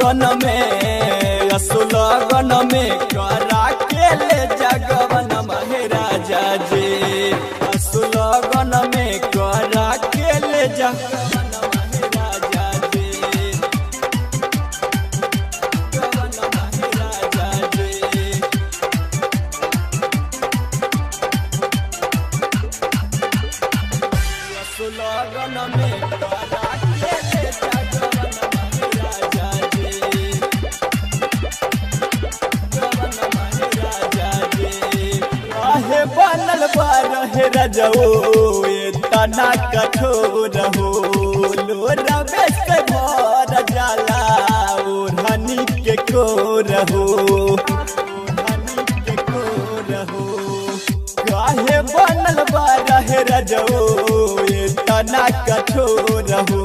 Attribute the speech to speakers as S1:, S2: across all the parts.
S1: सुलगन में सुलगन में करा के ले जगवन महाराजा जी सुलगन में करा के ले जगवन महाराजा जी जगवन महाराजा जी सुलगन में करा के ले जगवन महाराजा जी जगवन महाराजा जी आहे बनल बारहे रजो तना कठोर हो लोरा बेस भर जाला ओढ़नी के कोर हो ओढ़नी के कोर हो काहे बनल बारहे रजो तना कठोर हो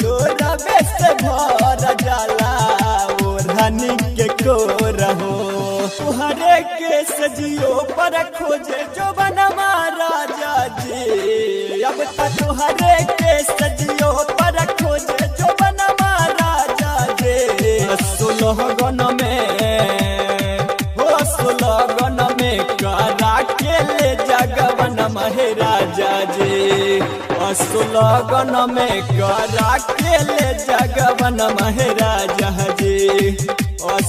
S1: लोरा बेस भर जाला ओढ़नी के कोर हो तुहरे के सजियो पर खोजे जो बना महाराजा जी अब तक तुहरे के सजियो पर खोजे जो बना महाराजा जी सुलगन में करा के ले जगवन महाराजा जी सुलगन में करा के ले जगवन महाराजा जी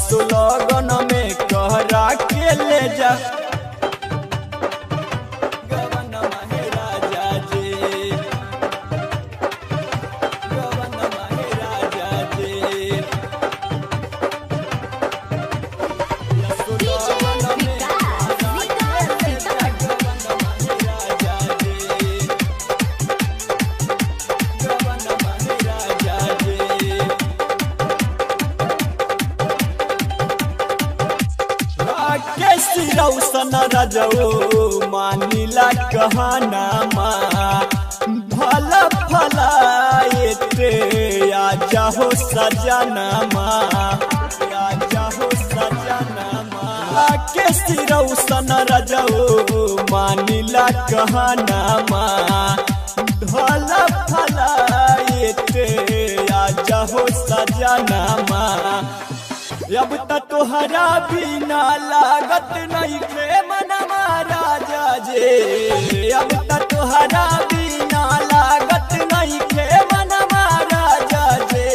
S1: सुलगन में करा के ले जगवन महाराजा जी जगवन महाराजा जी सुलगन में करा के ले जगवन महाराजा जी जगवन महाराजा जी कैसी रौसन रजो मानिला कहना भला भला आजा हो सजना आजा हो सजना कैसी रौसन रजो मानिला कहना भला भला आजा हो सजना अब तक तोहरा बिना लागत नहीं खे मन महाराजा जी अब तक तोहरा बिना लागत नहीं खे मन महाराजा जी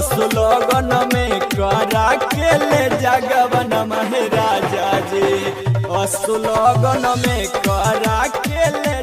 S1: सुलगन में करा के ले जगवन महाराजा जी सुलगन में करा के ले